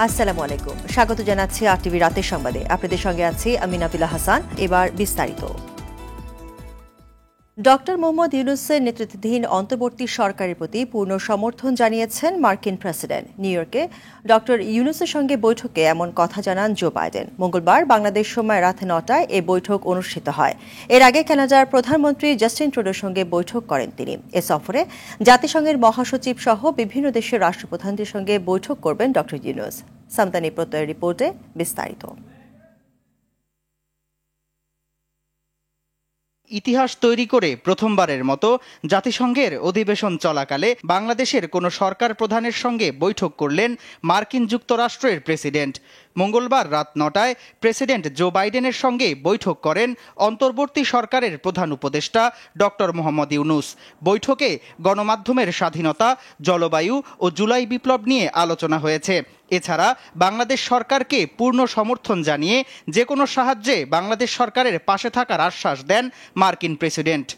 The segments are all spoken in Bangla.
আসসালামু আলাইকুম, স্বাগত জানাচ্ছি RTV রাতের সংবাদে। আপনাদের সঙ্গে আছি আমি নাবিলা হাসান। এবার বিস্তারিত। ডক্টর মোহাম্মদ ইউনূসের নেতৃত্বাধীন অন্তর্বর্তী সরকারের প্রতি পূর্ণ সমর্থন জানিয়েছেন মার্কিন প্রেসিডেন্ট। নিউ ইয়র্কে ডক্টর ইউনূসের সঙ্গে বৈঠকে এমন কথা জানান জো বাইডেন। মঙ্গলবার বাংলাদেশ সময় রাত ৯টায় এই বৈঠক অনুষ্ঠিত হয়। এর আগে কানাডার প্রধানমন্ত্রী জাস্টিন ট্রুডোর সঙ্গে বৈঠক করেন তিনি। এ সফরে জাতিসংঘের মহাসচিব সহ বিভিন্ন দেশের রাষ্ট্রপ্রধানদের সঙ্গে বৈঠক করবেন ডক্টর ইউনূস। সামদানি প্রত্যয়ের রিপোর্টে বিস্তারিত। ইতিহাস তৈরি করে প্রথমবারের মতো জাতিসংঘের অধিবেশন চলাকালে বাংলাদেশের কোনো সরকার প্রধানের সঙ্গে বৈঠক করলেন মার্কিন যুক্তরাষ্ট্রের প্রেসিডেন্ট। মঙ্গলবার রাত ৯টায় প্রেসিডেন্ট জো বাইডেনের সঙ্গে বৈঠক করেন অন্তর্বর্তী সরকারের প্রধান উপদেষ্টা ডক্টর মোহাম্মদ ইউনূস। বৈঠকে গণমাধ্যমের স্বাধীনতা, জলবায়ু ও জুলাই বিপ্লব নিয়ে আলোচনা হয়েছে। এছাড়া বাংলাদেশ সরকারকে পূর্ণ সমর্থন জানিয়ে যে কোনো সাহায্যে বাংলাদেশ সরকারের পাশে থাকার আশ্বাস দেন মার্কিন প্রেসিডেন্ট।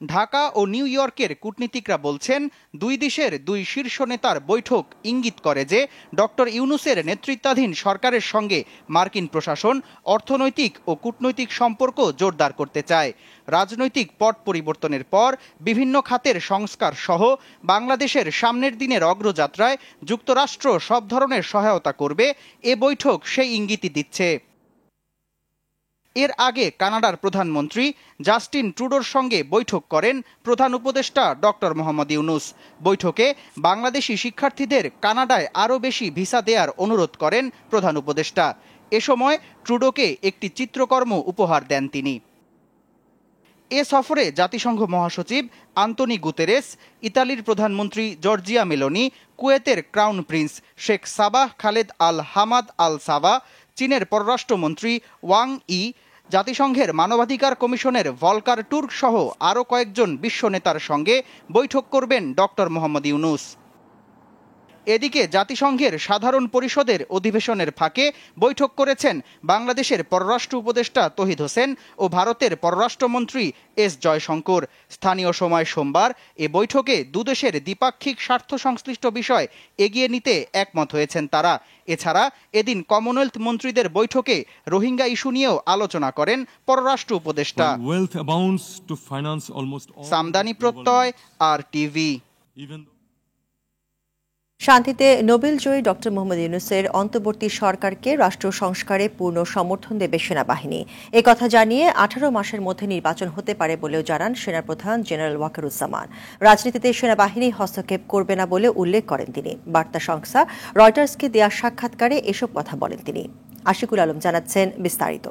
ঢাকা ও নিউ ইয়র্কের কূটনীতিকরা বলছেন, দুই দেশের দুই শীর্ষ নেতার বৈঠক ইঙ্গিত করে যে ডক্টর ইউনূসের নেতৃত্বাধীন সরকারের সঙ্গে মার্কিন প্রশাসন অর্থনৈতিক ও কূটনৈতিক সম্পর্ক জোরদার করতে চায়। রাজনৈতিক পট পরিবর্তনের পর বিভিন্ন খাতের সংস্কার সহ বাংলাদেশের সামনের দিনের অগ্রযাত্রায় যুক্তরাষ্ট্র সব ধরনের সহায়তা করবে, এ বৈঠক সেই ইঙ্গিতই দিচ্ছে। এর আগে কানাডার প্রধানমন্ত্রী জাস্টিন ট্রুডোর সঙ্গে বৈঠক করেন প্রধান উপদেষ্টা ডক্টর মোহাম্মদ ইউনূস। বৈঠকে বাংলাদেশি শিক্ষার্থীদের কানাডায় আরও বেশি ভিসা দেওয়ার অনুরোধ করেন প্রধান উপদেষ্টা। এ সময় ট্রুডোকে একটি চিত্রকর্ম উপহার দেন তিনি। এ সফরে জাতিসংঘ মহাসচিব আন্তোনি গুতেরেস, ইতালির প্রধানমন্ত্রী জর্জিয়া মেলোনি, কুয়েতের crown prince Sheikh Sabah Khaled Al Hamad Al Sabah, চীনের পররাষ্ট্রমন্ত্রী ওয়াং ই, জাতিসংঘের মানবাধিকার কমিশনের ভলকার টুর্ক সহ আরও কয়েকজন বিশ্ব নেতার সঙ্গে বৈঠক করবেন ডক্টর মোহাম্মদ ইউনূস। এদিকে জাতিসংঘের সাধারণ পরিষদের অধিবেশনের ফাঁকে বৈঠক করেছেন বাংলাদেশের পররাষ্ট্র উপদেষ্টা তৌহিদ হোসেন ও ভারতের পররাষ্ট্রমন্ত্রী এস জয়শঙ্কর। স্থানীয় সময় সোমবার এ বৈঠকে দুদেশের দ্বিপাক্ষিক স্বার্থ সংশ্লিষ্ট বিষয় এগিয়ে নিতে একমত হয়েছেন তারা। এছাড়া এদিন কমনওয়েলথ মন্ত্রীদের বৈঠকে রোহিঙ্গা ইস্যু নিয়েও আলোচনা করেন পররাষ্ট্র উপদেষ্টা। সামদানি প্রত্যয়, RTV। শান্তিতে নোবেল জয়ী ডক্টর মোহাম্মদ ইউনূসের অন্তর্বর্তী সরকারকে রাষ্ট্র সংস্কারে পূর্ণ সমর্থন দেবে সেনাবাহিনী। এ কথা জানিয়ে 18 মাসের মধ্যে নির্বাচন হতে পারে বলেও জানান সেনাপ্রধান জেনারেল ওয়াকারুজ্জামান। রাজনীতিতে সেনাবাহিনী হস্তক্ষেপ করবে না বলে উল্লেখ করেন তিনি। বার্তা সংস্থা রয়টার্সকে দেয়া সাক্ষাৎকারে এসব কথা বলেন তিনি। আশিকুল আলম জানাচ্ছেন বিস্তারিত।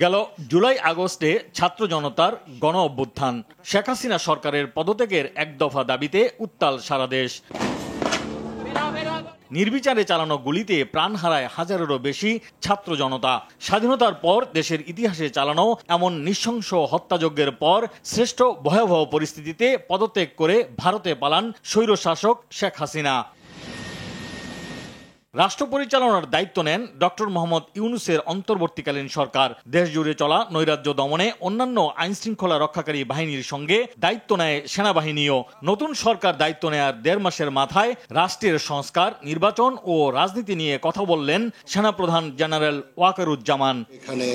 গেল জুলাই আগস্টে ছাত্র জনতার গণ অভ্যুত্থান, শেখ হাসিনা সরকারের পদত্যাগের এক দফা দাবিতে উত্তাল সারা দেশ। নির্বিচারে চালানো গুলিতে প্রাণ হারায় হাজারেরও বেশি ছাত্র জনতা। স্বাধীনতার পর দেশের ইতিহাসে চালানো এমন নৃশংস হত্যাযজ্ঞের পর শ্রেষ্ঠ ভয়াবহ পরিস্থিতিতে পদত্যাগ করে ভারতে পালান স্বৈরশাসক শেখ হাসিনা। রাষ্ট্র পরিচালনার দায়িত্ব নেন ডক্টর মোহাম্মদ ইউনূসের অন্তর্বর্তীকালীন সরকার। দেশ জুড়ে চলা নৈরাজ্য দমনে অন্যান্য আইনশৃঙ্খলা রক্ষাকারী বাহিনীর সঙ্গে দায়িত্ব নেয় সেনাবাহিনীও। নতুন সরকার দায়িত্ব নেয়ার 1.5 মাসের মাথায় রাষ্ট্রের সংস্কার, নির্বাচন ও রাজনীতি নিয়ে কথা বললেন সেনাপ্রধান জেনারেল ওয়াকারুজ্জামান। এখানে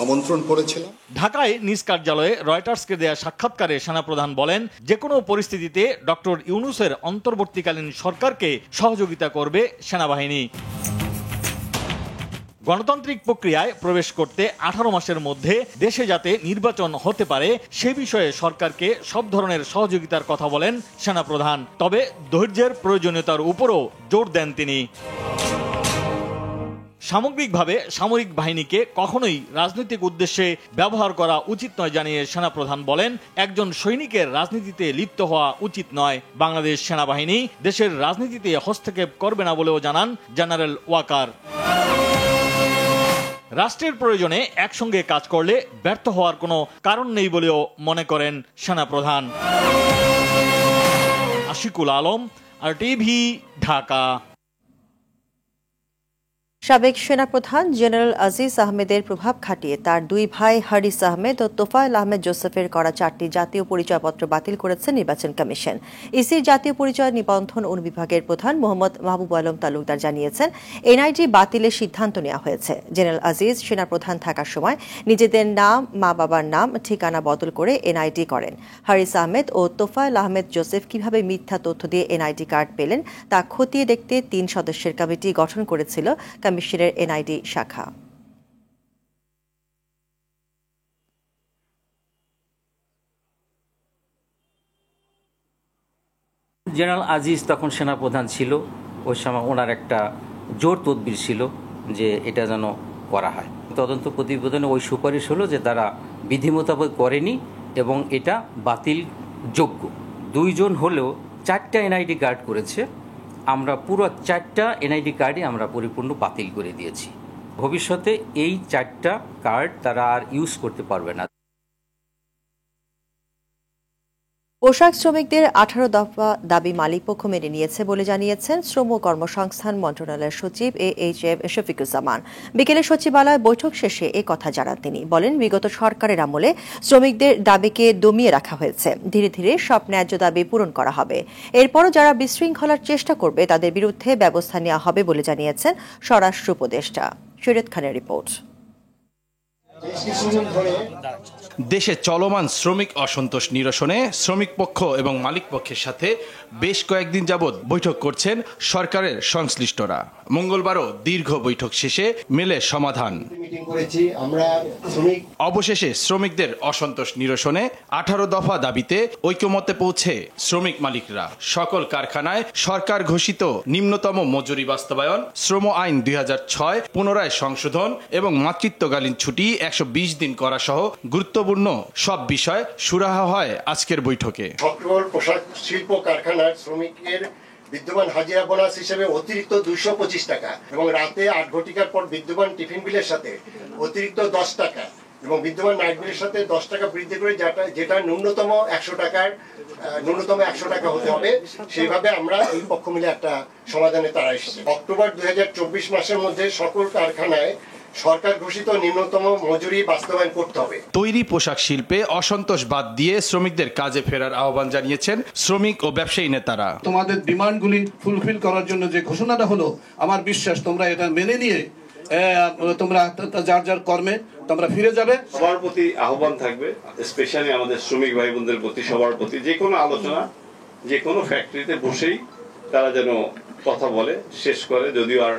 আমন্ত্রণ করেছিলাম। ঢাকায় নিজ কার্যালয়ে রয়টার্সকে দেয়া সাক্ষাৎকারে সেনাপ্রধান বলেন, যে কোনো পরিস্থিতিতে ডক্টর ইউনূসের অন্তর্বর্তীকালীন সরকারকে সহযোগিতা করবে সেনাবাহিনী। গণতান্ত্রিক প্রক্রিয়ায় প্রবেশ করতে 18 মাসের মধ্যে দেশে যাতে নির্বাচন হতে পারে সে বিষয়ে সরকারকে সব ধরনের সহযোগিতার কথা বলেন সেনাপ্রধান। তবে ধৈর্যের প্রয়োজনীয়তার উপরও জোর দেন তিনি। সামগ্রিকভাবে সামরিক বাহিনীকে কখনোই রাজনৈতিক উদ্দেশ্যে ব্যবহার করা উচিত নয় জানিয়ে সেনাপ্রধান বলেন, একজন সৈনিকের রাজনীতিতে লিপ্ত হওয়া উচিত নয়। বাংলাদেশ সেনাবাহিনী দেশের রাজনীতিতে হস্তক্ষেপ করবে না বলেও জানান জেনারেল ওয়াকার। রাষ্ট্রের প্রয়োজনে একসঙ্গে কাজ করলে ব্যর্থ হওয়ার কোনো কারণ নেই বলেও মনে করেন সেনাপ্রধান। আশিকুল আলম, RTV, ঢাকা। সাবেক সেনাপ্রধান জেনারেল আজিজ আহমেদের প্রভাব খাটিয়ে তার দুই ভাই হারিস আহমেদ ও তোফায়েল আহমেদ জোসেফের করা 4টি জাতীয় পরিচয়পত্র বাতিল করেছে নির্বাচন কমিশন। ইসির জাতীয় পরিচয় নিবন্ধন অনুবিভাগের প্রধান মোহাম্মদ মাহবুব আলম তালুকদার জানিয়েছেন, এনআইডি বাতিলের সিদ্ধান্ত নেওয়া হয়েছে। জেনারেল আজিজ সেনাপ্রধান থাকার সময় নিজেদের নাম, মা বাবার নাম, ঠিকানা বদল করে এনআইডি করেন। হারিস আহমেদ ও তোফায়েল আহমেদ জোসেফ কিভাবে মিথ্যা তথ্য দিয়ে এনআইডি কার্ড পেলেন তা খতিয়ে দেখতে 3 সদস্যের কমিটি গঠন করেছিল কমিশনের এনআইডি শাখা। জেনারেল আজিজ তখন সেনাপ্রধান ছিল, ওই সময় ওনার একটা জোর তদবির ছিল যে এটা যেন করা হয়। তদন্ত প্রতিবেদনে ওই সুপারিশ হলো যে তারা বিধি মোতাবেক করেনি এবং এটা বাতিল যোগ্য। 2 জন হলেও 4টা এনআইডি কার্ড করেছে। আমরা পুরো 4টা এনআইডি কার্ডই আমরা পরিপূর্ণ বাতিল করে দিয়েছি। ভবিষ্যতে এই 4টা কার্ড তারা আর ইউজ করতে পারবে না। পোশাক শ্রমিকদের 18 দফা দাবি মালিকপক্ষ মেনে নিয়েছে বলে জানিয়েছেন শ্রম ও কর্মসংস্থান মন্ত্রণালয়ের সচিব AHM শফিকুজ্জামান। বিকেলে সচিবালয় বৈঠক শেষে এ কথা জানান তিনি। বলেন, বিগত সরকারের আমলে শ্রমিকদের দাবিকে দমিয়ে রাখা হয়েছে। ধীরে ধীরে সব ন্যায্য দাবি পূরণ করা হবে। এরপরও যারা বিশৃঙ্খলার চেষ্টা করবে তাদের বিরুদ্ধে ব্যবস্থা নেওয়া হবে বলে জানিয়েছেন স্বরাষ্ট্র উপদেষ্টা। শরীয়ত খানের রিপোর্ট। দেশে চলমান শ্রমিক অসন্তোষ নিরসনে শ্রমিক পক্ষ এবং মালিক পক্ষের সাথে বেশ কয়েকদিন যাবৎ বৈঠক করছেন সরকারের সংশ্লিষ্টরা। মঙ্গলবারও দীর্ঘ বৈঠক শেষে মেলে সমাধান। অবশেষে শ্রমিকদের অসন্তোষ নিরসনে 18 দফা দাবিতে ঐকমত্যে পৌঁছে শ্রমিক মালিকরা। সকল কারখানায় সরকার ঘোষিত নিম্নতম মজুরি বাস্তবায়ন, শ্রম আইন 2006 পুনরায় সংশোধন এবং মাতৃত্বকালীন ছুটি 120 দিন করা সহ গুরুত্বপূর্ণ সব বিষয় সুরাহা হয় আজকের বৈঠকে। সকল পোশাক শিল্প কারখানার শ্রমিকের বিদ্যমান হাজিরা বোনাস হিসেবে অতিরিক্ত 225 টাকা এবং রাতে 8 ঘটিকার পর বিদ্যমান টিফিন বিলের সাথে অতিরিক্ত 10 টাকা এবং বিদ্যমান নাইট বিলের সাথে 10 টাকা বৃদ্ধি করে যেটা ন্যূনতম 100 টাকা হতে হবে, সেইভাবে আমরা এই পক্ষ মিলে একটা সমাধানে তারা এসেছে। অক্টোবর 2024 মাসের মধ্যে সকল কারখানায় সরকার ঘোষিত নিম্নতম মজুরি বাস্তবায়ন করতে হবে। তৈরি পোশাক শিল্পে অসন্তোষ বাদ দিয়ে শ্রমিকদের কাজে ফেরার আহ্বান জানিয়েছেন শ্রমিক ও ব্যবসায়ী নেতারা। তোমাদের ডিমান্ডগুলি ফুলফিল করার জন্য যে ঘোষণাটা হলো, আমার বিশ্বাস তোমরা এটা মেনে নিয়ে তোমরা যার যার কর্মে তোমরা ফিরে যাবে। সবার প্রতি আহ্বান থাকবে, স্পেশালি আমাদের শ্রমিক ভাই বোনদের প্রতি, সবার প্রতি যে কোনো আলোচনা যে কোনো ফ্যাক্টরিতে বসেই তারা যেন কথা বলে শেষ করে, যদিও আর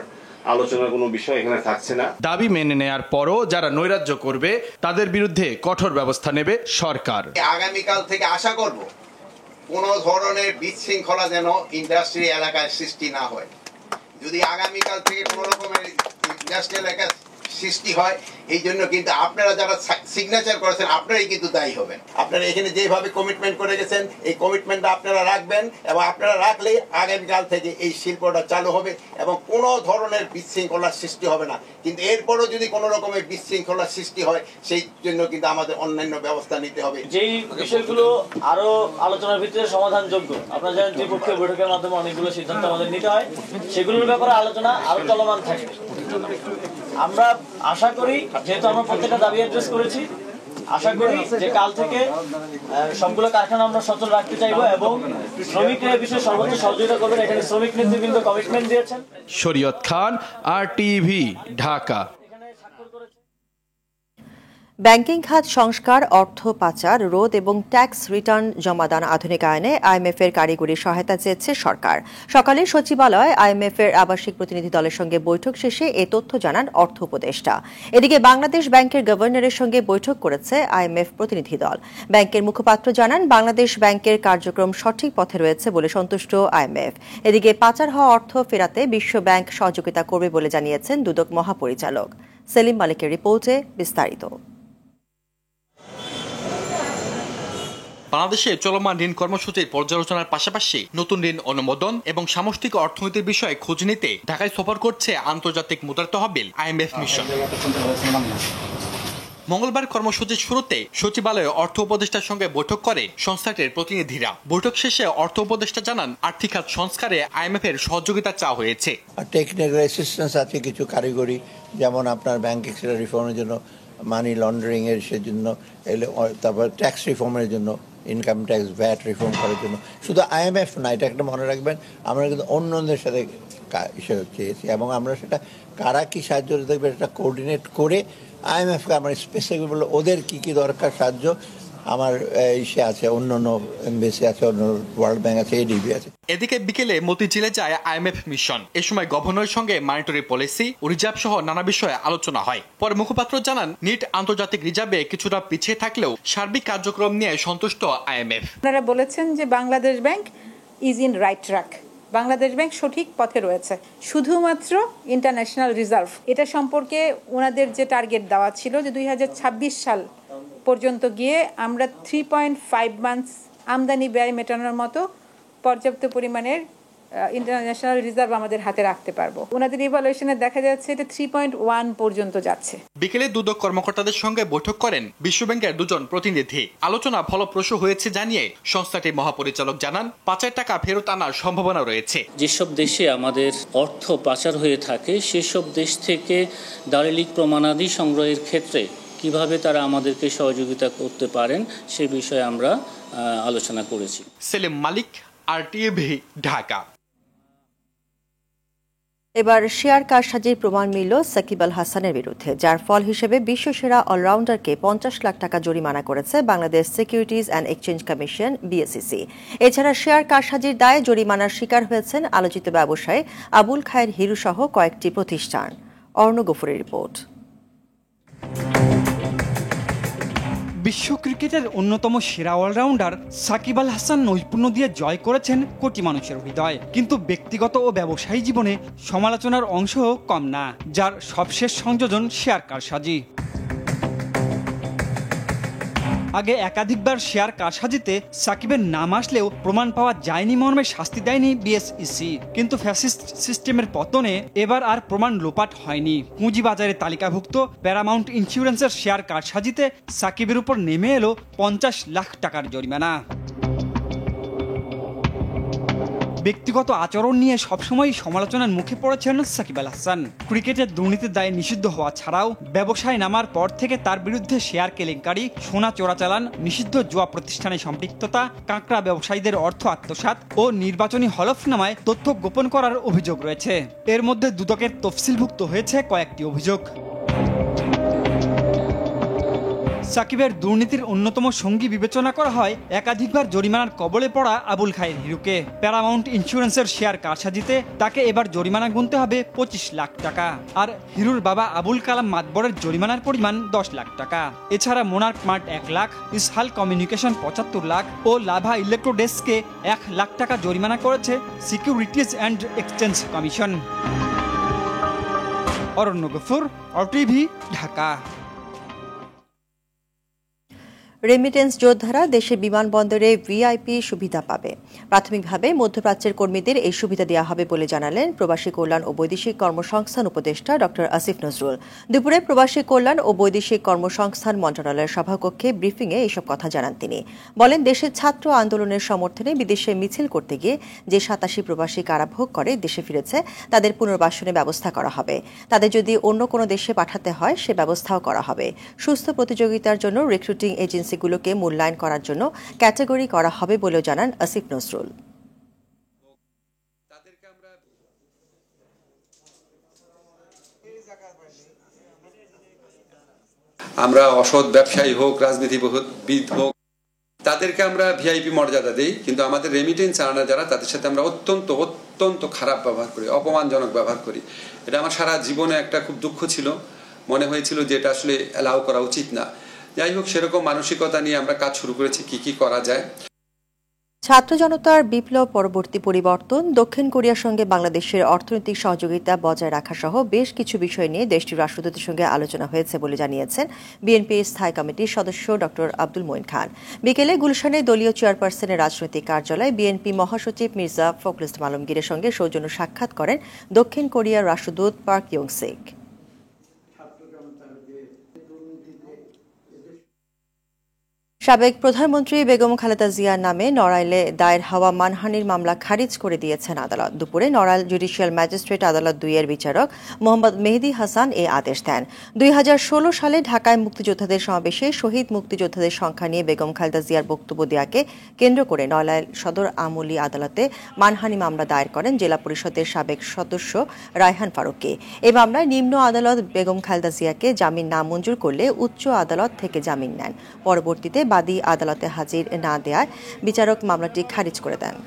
আলোচনার কোনো বিষয় এখানে থাকছে না। দাবি মেনে নেয়ার পরও যারা নৈরাজ্য করবে তাদের বিরুদ্ধে কঠোর ব্যবস্থা নেবে সরকার। আগামীকাল থেকে আশা করব কোন ধরনের বিশৃঙ্খলা যেন ইন্ডাস্ট্রি এলাকায় সৃষ্টি না হয়। যদি আগামীকাল থেকে কোন রকমের ইন্ডাস্ট্রি এলাকায় সৃষ্টি হয়, এই জন্য কিন্তু আপনারা যারা সিগনেচার করেছেন আপনারাই কিন্তু দায়ী হবেন। আপনারা এখানে যেভাবে কমিটমেন্ট করে গেছেন এই কমিটমেন্টটা আপনারা রাখবেন এবং আপনারা রাখলে আগামীকাল থেকে এই শিল্পটা চালু হবে এবং কোনো ধরনের বিশৃঙ্খলার সৃষ্টি হবে না। কিন্তু এরপরও যদি কোনো রকমের বিশৃঙ্খলার সৃষ্টি হয় সেই জন্য কিন্তু আমাদের অন্যান্য ব্যবস্থা নিতে হবে। যেই বিষয়গুলো আরো আলোচনার ভিতরে সমাধানযোগ্য, আপনারা জানেন ত্রিপক্ষীয় বৈঠকের মাধ্যমে অনেকগুলো সিদ্ধান্ত আমাদের নিতে হয়, সেগুলোর ব্যাপারে আলোচনা আরো চলমান থাকবে। আমরা আশা করি, যেহেতু আমরা প্রত্যেকটা দাবি অ্যাড্রেস করেছি, আশা করি যে কাল থেকে সবগুলো কারখানা আমরা সচল রাখতে চাইবো এবং শ্রমিকরা এই বিষয়ে সর্বোচ্চ সহযোগিতা করবেন। এখানে শ্রমিক নেতৃবৃন্দ কমিটমেন্ট দিয়েছেন। শরীয়ত খান, RTV, ঢাকা। ব্যাংকিং খাত সংস্কার, অর্থ পাচার রোধ এবং ট্যাক্স রিটার্ন জমাদান আধুনিকায়নে IMF এর কারিগরি সহায়তা চেয়েছে সরকার। সকালে সচিবালয়ে IMF এর আবাসিক প্রতিনিধি দলের সঙ্গে বৈঠক শেষে এ তথ্য জানান অর্থ উপদেষ্টা। এদিকে বাংলাদেশ ব্যাংকের গভর্নরের সঙ্গে বৈঠক করেছে IMF প্রতিনিধি দল। ব্যাংকের মুখপাত্র জানান, বাংলাদেশ ব্যাংকের কার্যক্রম সঠিক পথে রয়েছে বলে সন্তুষ্ট IMF। এদিকে পাচার হওয়া অর্থ ফেরাতে বিশ্ব ব্যাংক সহযোগিতা করবে বলে জানিয়েছেন দুদক মহাপরিচালক। সেলিম মালিকের রিপোর্টে বিস্তারিত। বাংলাদেশে চলমান ঋণ কর্মসূচির পর্যালোচনার পাশাপাশি নতুন ঋণ অনুমোদন এবং সামষ্টিক অর্থনীতির বিষয়ে খোঁজ নিতে ঢাকায় সফর করছে আন্তর্জাতিক মুদ্রা তহবিল IMF মিশন। মঙ্গলবার কর্মসূচির শুরুতে সচিবালয়ে অর্থ উপদেষ্টার সঙ্গে বৈঠক করে সংস্থাটির প্রতিনিধিরা। বৈঠক শেষে অর্থ উপদেষ্টা জানান আর্থিক খাত সংস্কারে IMF এর সহযোগিতা চাওয়া হয়েছে। টেকনিক্যাল অ্যাসিস্ট্যান্স আছে, কিছু কারিগরি, যেমন আপনার ব্যাংক এক্সের রিফর্মের জন্য, মানি লন্ডারিং এর সেজন্য, তারপর ট্যাক্স রিফর্মের জন্য, ইনকাম ট্যাক্স ভ্যাট রিফর্ম করার জন্য। শুধু IMF না, এটা একটা মনে রাখবেন, আমরা কিন্তু অন্যদের সাথে চেয়েছি এবং আমরা সেটা কারা কি সাহায্য দেখবে সেটা কোঅর্ডিনেট করে IMFকে আমরা স্পেসিফিক বলে ওদের কি কি দরকার সাহায্য আমার ইসে আছে, অন্যান্য এমবেসি আছে, অন্য ওয়ার্ল্ড ব্যাংক আছে, ADB আছে। এদিকে বিকেলে মতিঝিলে যায় IMF মিশন। এ সময় গভর্নরের সঙ্গে মনিটরি পলিসি ও রিজার্ভ সহ নানা বিষয়ে আলোচনা হয়। পরে মুখপাত্র জানান নিট আন্তর্জাতিক রিজার্ভে কিছুটা পিছিয়ে থাকলেও সার্বিক কার্যক্রম নিয়ে সন্তুষ্ট IMF। আপনারা বলেছেন যে Bangladesh bank is in right track, Bangladesh bank সঠিক পথে রয়েছে। শুধুমাত্র ইন্টারন্যাশনাল রিজার্ভ এটা সম্পর্কে ওনাদের যে টার্গেট দেওয়া ছিল যে 2026 সাল পর্যন্ত গিয়ে আমরা 3.5 মান্থস আমদানি ব্যয় মেটানোর মতো পর্যাপ্ত পরিমাণের ইন্টারন্যাশনাল রিজার্ভ আমাদের হাতে রাখতে পারবো। ওনাদের ইভালুয়েশনে দেখা যাচ্ছে এটা 3.1 পর্যন্ত যাচ্ছে। বিকেলে দুদক কর্মকর্তাদের সঙ্গে বৈঠক করেন বিশ্বব্যাংকের দুজন প্রতিনিধি। আলোচনা ফলপ্রসূ হয়েছে জানিয়ে সংস্থাটির মহাপরিচালক জানান পাচার টাকা ফেরত আনার সম্ভাবনা রয়েছে। যেসব দেশে আমাদের অর্থ পাচার হয়ে থাকে সেসব দেশ থেকে দালিলিক প্রমাণাদি সংগ্রহের ক্ষেত্রে কিভাবে তারা আমাদেরকে সহযোগিতা করতে পারেন সে বিষয়ে আমরা আলোচনা করেছি। সেলিম মালিক, RTV, ঢাকা। এবার শেয়ার কারসাজির প্রমাণ মিলল সাকিব আল হাসানের বিরুদ্ধে, যার ফল হিসেবে বিশ্বসেরা অলরাউন্ডারকে 50 লাখ টাকা জরিমানা করেছে Bangladesh securities and exchange commission BSEC। এছাড়া শেয়ার কারসাজির দায়ে জরিমানার শিকার হয়েছেন আলোচিত ব্যবসায়ী আবুল খায়ের হিরু সহ কয়েকটি প্রতিষ্ঠান। অর্ণ গফুরের রিপোর্ট। বিশ্ব ক্রিকেটের অন্যতম সেরা অলরাউন্ডার সাকিব আল হাসান নৈপুণ্য দিয়ে জয় করেছেন কোটি মানুষের হৃদয়, কিন্তু ব্যক্তিগত ও ব্যবসায়ী জীবনে সমালোচনার অংশও কম না, যার সবশেষ সংযোজন শেয়ার কারসাজি। আগে একাধিকবার শেয়ার কারসাজিতে সাকিবের নাম আসলেও প্রমাণ পাওয়া যায়নি মর্মে শাস্তি দেয়নি BSEC, কিন্তু ফ্যাসিস্ট সিস্টেমের পতনে এবার আর প্রমাণ লোপাট হয়নি। পুঁজিবাজারে তালিকাভুক্ত প্যারামাউন্ট ইন্স্যুরেন্সের শেয়ার কারসাজিতে সাকিবের উপর নেমে এলো 50 লাখ টাকার জরিমানা। ব্যক্তিগত আচরণ নিয়ে সবসময় সমালোচনার মুখে পড়েছেন সাকিব আল হাসান। ক্রিকেটের দুর্নীতির দায়ে নিষিদ্ধ হওয়া ছাড়াও ব্যবসায় নামার পর থেকে তার বিরুদ্ধে শেয়ার কেলেঙ্কারি, সোনা চোরাচালান, নিষিদ্ধ জুয়া প্রতিষ্ঠানে সম্পৃক্ততা, কাঁকড়া ব্যবসায়ীদের অর্থ আত্মসাৎ ও নির্বাচনী হলফনামায় তথ্য গোপন করার অভিযোগ রয়েছে। এর মধ্যে দুদকের তফসিলভুক্ত হয়েছে কয়েকটি অভিযোগ। সাকিবের দুর্নীতির অন্যতম সঙ্গী বিবেচনা করা হয় একাধিকবার জরিমানার কবলে পড়া আবুল খায়ের হিরুকে। প্যারামাউন্ট ইন্স্যুরেন্সের শেয়ার কারসাজিতে তাকে এবার জরিমানা গুনতে হবে 25 লাখ টাকা, আর হিরুর বাবা আবুল কালাম মাতবরের জরিমানার পরিমাণ 10 লাখ টাকা। এছাড়া মোনার্ক মার্ট 1 লাখ, ইসহাল কমিউনিকেশন 75 লাখ ও লাভা ইলেকট্রোডেস্ককে 1 লাখ টাকা জরিমানা করেছে securities and exchange commission. Aranya Gafur, RTV, Dhaka. Remittance যোদ্ধারা দেশে বিমানবন্দরে VIP সুবিধা পাবে। প্রাথমিকভাবে মধ্যপ্রাচ্যের কর্মীদের এই সুবিধা দেওয়া হবে বলে জানালেন প্রবাসী কল্যাণ ও বৈদেশিক কর্মসংস্থান উপদেষ্টা ডক্টর আসিফ নজরুল। দুপুরে প্রবাসী কল্যাণ ও বৈদেশিক কর্মসংস্থান মন্ত্রণালয়ের সভাকক্ষে ব্রিফিংয়ে এসব কথা জানান তিনি। বলেন, দেশের ছাত্র আন্দোলনের সমর্থনে বিদেশে মিছিল করতে গিয়ে যে 87 প্রবাসী কারাভোগ করে দেশে ফিরেছে তাদের পুনর্বাসনের ব্যবস্থা করা হবে। তাদের যদি অন্য কোনো দেশে পাঠাতে হয় সে ব্যবস্থাও করা হবে। সুস্থ প্রতিযোগিতার জন্য রিক্রুটিং এজেন্সিগুলোকে মূল্যায়ন করার জন্য ক্যাটাগরি করা হবে বলেও জানান আসিফ নজরুল। আমরা অসৎ ব্যবসায়ী হোক, রাজনীতিবিদ হোক, তাদেরকে আমরা VIP মর্যাদা দিই, কিন্তু আমাদের রেমিটেন্স আনা যারা তাদের সাথে আমরা অত্যন্ত অত্যন্ত খারাপ ব্যবহার করি, অপমানজনক ব্যবহার করি। এটা আমার সারা জীবনে একটা খুব দুঃখ ছিল, মনে হয়েছিল যে এটা আসলে অ্যালাউ করা উচিত না। যাই হোক, সেরকম মানসিকতা নিয়ে আমরা কাজ শুরু করেছি কি করা যায়। ছাত্র জনতার বিপ্লব পরবর্তী পরিবর্তন, দক্ষিণ কোরিয়ার সঙ্গে বাংলাদেশের অর্থনৈতিক সহযোগিতা বজায় রাখা সহ বেশ কিছু বিষয় নিয়ে দেশটির রাষ্ট্রদূতের সঙ্গে আলোচনা হয়েছে বলে জানিয়েছেন বিএনপি স্থায়ী কমিটির সদস্য ডক্টর আব্দুল মঈন খান। বিকেলে গুলশানে দলীয় চেয়ারপারসনের রাজনৈতিক কার্যালয়ে বিএনপি মহাসচিব মির্জা ফখরুল ইসলাম আলমগীরের সঙ্গে সৌজন্য সাক্ষাৎ করেন দক্ষিণ কোরিয়ার রাষ্ট্রদূত পার্ক ইয়ং সিক। সাবেক প্রধানমন্ত্রী বেগম খালেদা জিয়ার নামে নড়াইলে দায়ের হওয়া মানহানির মামলা খারিজ করে দিয়েছেন আদালত। দুপুরে নড়াইল জুডিশিয়াল ম্যাজিস্ট্রেট আদালত 2 এর বিচারক মোহাম্মদ মেহেদী হাসান এই আদেশ দেন। 2016 সালে ঢাকায় মুক্তিযোদ্ধাদের সমাবেশে শহীদ মুক্তিযোদ্ধাদের সংখ্যা নিয়ে বেগম খালেদা জিয়ার বক্তব্য দেওয়াকে কেন্দ্র করে নড়াইল সদর আমলি আদালতে মানহানি মামলা দায়ের করেন জেলা পরিষদের সাবেক সদস্য রায়হান ফারুকী। এই মামলায় নিম্ন আদালত বেগম খালেদা জিয়াকে জামিন নামঞ্জুর করলে উচ্চ আদালত থেকে জামিন নেন। পরবর্তীতে বাদী আদালতে হাজির না দেওয়ায় বিচারক মামলাটি খারিজ করে দেন।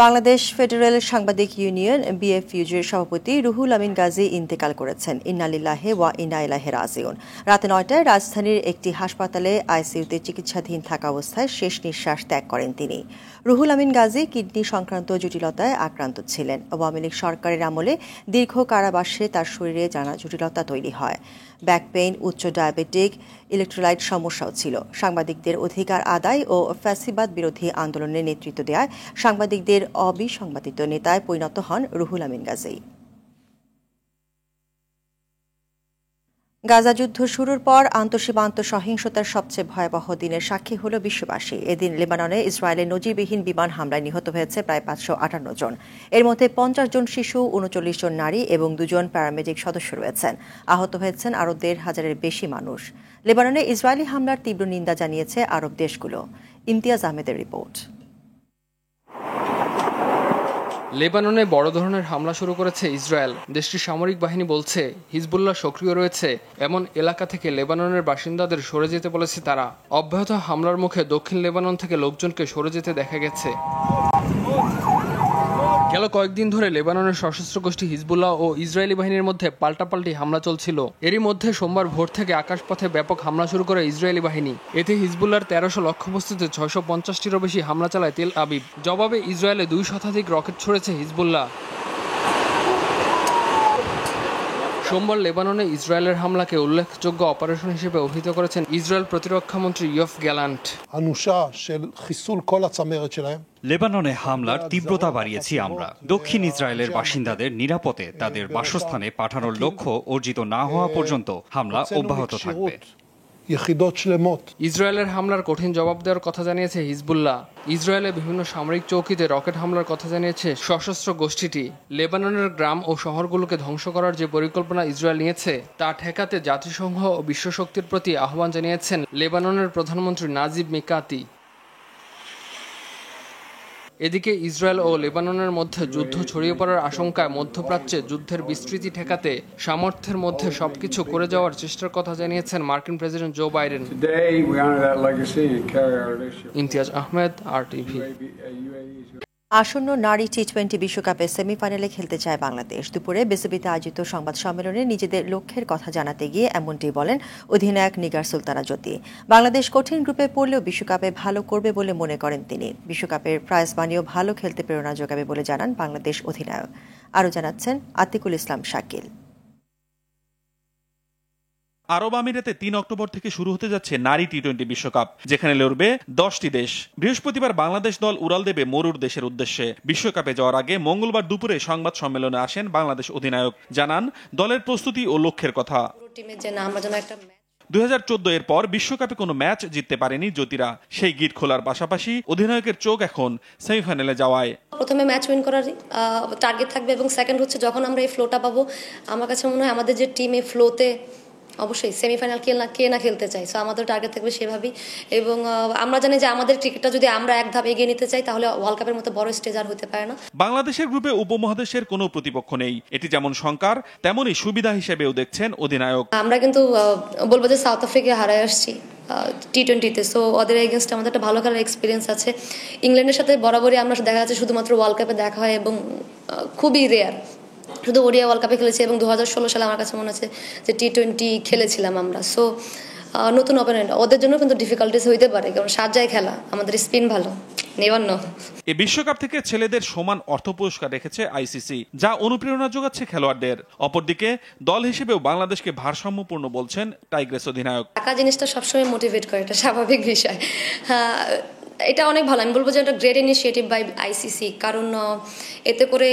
বাংলাদেশ ফেডারেল সাংবাদিক ইউনিয়ন বিএফইউজির সভাপতি রুহুল আমিন গাজী ইন্তেকাল করেছেন। ইন্না লিল্লাহি ওয়া ইন্না ইলাইহি রাজিউন। রাত 9টায় রাজধানীর একটি হাসপাতালে আইসিইউতে চিকিৎসাধীন থাকা অবস্থায় শেষ নিঃশ্বাস ত্যাগ করেন তিনি। রুহুল আমিন গাজী কিডনি সংক্রান্ত জটিলতায় আক্রান্ত ছিলেন। আওয়ামী লীগ সরকারের আমলে দীর্ঘ কারাবাসে তার শরীরে নানা জটিলতা তৈরি হয়। ব্যাক পেইন, উচ্চ ডায়াবেটিক, ইলেকট্রোলাইট সমস্যাও ছিল। সাংবাদিকদের অধিকার আদায় ও ফ্যাসিবাদ বিরোধী আন্দোলনে নেতৃত্ব দেওয়ায় সাংবাদিকদের অবিসংবাদিত নেতায় পরিণত হন রুহুল আমিন গাজী। গাজা যুদ্ধ শুরুর পর আন্তঃসীমান্ত সহিংসতার সবচেয়ে ভয়াবহ দিনের সাক্ষী হল বিশ্ববাসী। এদিন লেবাননে ইসরায়েলের নজিরবিহীন বিমান হামলায় নিহত হয়েছে প্রায় 558 জন। এর মধ্যে 50 জন শিশু, 39 জন নারী এবং 2 জন প্যারামেডিক সদস্য রয়েছেন। আহত হয়েছেন আরও 1,500-এর বেশি মানুষ। লেবাননে ইসরায়েলি হামলার তীব্র নিন্দা জানিয়েছে আরব দেশগুলো। ইমতিয়াজ আহমেদের রিপোর্ট। লেবাননে বড় ধরনের হামলা শুরু করেছে ইসরায়েল। দেশটির সামরিক বাহিনী বলছে হিজবুল্লাহ সক্রিয় রয়েছে এমন এলাকা থেকে লেবাননের বাসিন্দাদের সরে যেতে বলেছে তারা। অব্যাহত হামলার মুখে দক্ষিণ লেবানন থেকে লোকজনকে সরে যেতে দেখা গেছে। গেল কয়েকদিন ধরে লেবাননের সশস্ত্র গোষ্ঠী হিজবুল্লাহ ও ইসরায়েলি বাহিনীর মধ্যে পাল্টাপাল্টি হামলা চলছিল। এরই মধ্যে সোমবার ভোর থেকে আকাশপথে ব্যাপক হামলা শুরু করে ইসরায়েলি বাহিনী। এতে হিজবুল্লাহর 1300 লক্ষ্যবস্তুতে 650টিরও বেশি হামলা চালায় তেল আবিব। জবাবে ইসরায়েলে 2 শতাধিক রকেট ছুড়েছে হিজবুল্লাহ। সোমবার লেবাননে ইসরায়েলের হামলাকে উল্লেখযোগ্য অপারেশন হিসেবে অভিহিত করেছেন ইসরায়েল প্রতিরক্ষামন্ত্রী ইয়োভ গ্যালান্ট। লেবাননে হামলার তীব্রতা বাড়িয়েছি আমরা। দক্ষিণ ইসরায়েলের বাসিন্দাদের নিরাপদে তাদের বাসস্থানে পাঠানোর লক্ষ্য অর্জিত না হওয়া পর্যন্ত হামলা অব্যাহত থাকবে। ইসরায়েলের হামলার কঠিন জবাব দেওয়ার কথা জানিয়েছে হিজবুল্লাহ। ইসরায়েলে বিভিন্ন সামরিক চৌকিতে রকেট হামলার কথা জানিয়েছে সশস্ত্র গোষ্ঠীটি। লেবাননের গ্রাম ও শহরগুলোকে ধ্বংস করার যে পরিকল্পনা ইসরায়েল নিয়েছে তা ঠেকাতে জাতিসংঘ ও বিশ্বশক্তির প্রতি আহ্বান জানিয়েছেন লেবাননের প্রধানমন্ত্রী নাজিব মিকাতি। এদিকে ইসরায়েল ও লেবাননের মধ্যে যুদ্ধ ছড়িয়ে পড়ার আশঙ্কায় মধ্যপ্রাচ্যে যুদ্ধের বিস্তৃতি ঠেকাতে সামর্থ্যের মধ্যে সবকিছু করে যাওয়ার চেষ্টার কথা জানিয়েছেন মার্কিন president Joe Biden. Imtiaz Ahmed, RTV। আসন্ন নারী টি20 বিশ্বকাপের সেমিফাইনালে খেলতে চায় বাংলাদেশ। দুপুরে বিসিবিতে আয়োজিত সংবাদ সম্মেলনে নিজেদের লক্ষ্যের কথা জানাতে গিয়ে এমনটি বলেন অধিনায়ক নিগার সুলতানা জ্যোতি। বাংলাদেশ কঠিন গ্রুপে পড়লেও বিশ্বকাপে ভালো করবে বলে মনে করেন তিনি। বিশ্বকাপের প্রাইজ মানিও ভালো খেলতে প্রেরণা যোগাবে বলে জানান বাংলাদেশ অধিনায়ক। আরও জানাচ্ছেন আতিকুল ইসলাম শাকিল। আরব আমিরাতে 3 অক্টোবর থেকে শুরু হতে যাচ্ছে নারী টি20 বিশ্বকাপ, যেখানে লড়বে 10টি দেশ। বৃহস্পতিবার বাংলাদেশ দল উড়াল দেবে মরুর দেশের উদ্দেশ্যে। বিশ্বকাপে যাওয়ার আগে মঙ্গলবার দুপুরে সংবাদ সম্মেলনে আসেন বাংলাদেশ অধিনায়ক। জানান দলের প্রস্তুতি ও লক্ষ্যের কথা। 2014 এর পর বিশ্বকাপে কোনো ম্যাচ জিততে পারেনি জ্যোতিরা। সেই গিট খোলার পাশাপাশি অধিনায়কের চোখ এখন সেমিফাইনালে যাওয়ায়। প্রথমে ম্যাচ উইন করার টার্গেট থাকবে এবং সেকেন্ড হচ্ছে যখন আমরা এই ফ্লোটা পাবো, আমার কাছে মনে হয় আমাদের যে টিম এই ফ্লোতে অবশ্যই সেমিফাইনাল কে না খেলতে চাই। সো আমাদের টার্গেট থাকবে সেভাবেই। এবং আমরা জানি যে আমাদের ক্রিকেটটা যদি আমরা এক ধাপ এগিয়ে নিতে চাই তাহলে ওয়ার্ল্ড কাপের মতো বড় স্টেজ আর হতে পারে না। বাংলাদেশের গ্রুপে উপমহাদেশের কোনো প্রতিপক্ষ নেই। এটি যেমন শঙ্কার তেমনই সুবিধা হিসেবেও দেখছেন অধিনায়ক। আমরা কিন্তু বলবো যে সাউথ আফ্রিকা হারায় আসছি টি20-তে। সো ওদের এগেনস্টে আমাদের একটা ভালো খেলার এক্সপিরিয়েন্স আছে। ইংল্যান্ডের সাথে বরাবরই আমরা দেখা যাচ্ছে শুধুমাত্র ওয়ার্ল্ড কাপে দেখা হয় এবং খুবই রেয়ার শুধু ওডিআই ওয়ার্ল্ড কাপে খেলেছি এবং 2016 সালে আমার কাছে মনে আছে যে টি20 খেলেছিলাম আমরা। সো নতুন অপোনেন্ট ওদের জন্য কিন্তু ডিফিকাল্টিস হইতে পারে, কারণ সাজায় খেলা, আমাদের স্পিন ভালো। এই বিশ্বকাপ থেকে ছেলেদের সমান অর্থ পুরস্কার রেখেছে আইসিসি, যা অনুপ্রেরণা যোগাচ্ছে খেলোয়াড়দের। অপরদিকে দল হিসেবেও বাংলাদেশকে ভারসাম্যপূর্ণ বলছেন টাইগ্রেস অধিনায়ক। টাকা জিনিসটা সবসময় মোটিভেট করে, এটা স্বাভাবিক বিষয়। এটা অনেক ভালো, আমি বলবো যে এটা গ্রেট ইনিশিয়েটিভ বাই আইসিসি, কারণ এতে করে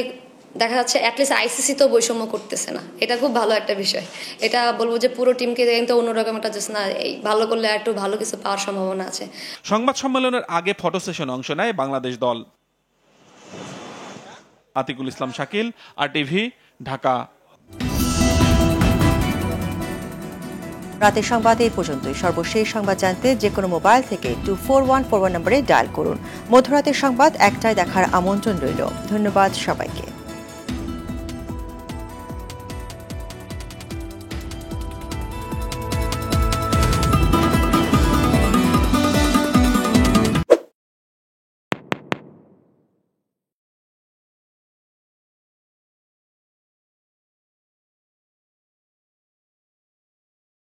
দেখা যাচ্ছে অ্যাটলিস্ট আইসিসি তো বৈষম্য করতেছে না, এটা খুব ভালো একটা বিষয়। এটা বলবো যে পুরো টিমকে কিন্তু অন্যরকম একটা জাস্ট না, এই ভালো করলে একটু ভালো কিছু পাওয়ার সম্ভাবনা আছে। সংবাদ সম্মেলনের আগে ফটো সেশনে অংশ নেয় বাংলাদেশ দল। আতিকুল ইসলাম শাকিল, RTV, ঢাকা। রাতের সংবাদ এই পর্যন্তই। সর্বশেষ সংবাদ জানতে যে কোনো মোবাইল থেকে 241141 নম্বরে ডায়াল করুন। মধ্যরাতের সংবাদ 1টায় দেখার আমন্ত্রণ রইল। ধন্যবাদ সবাইকে।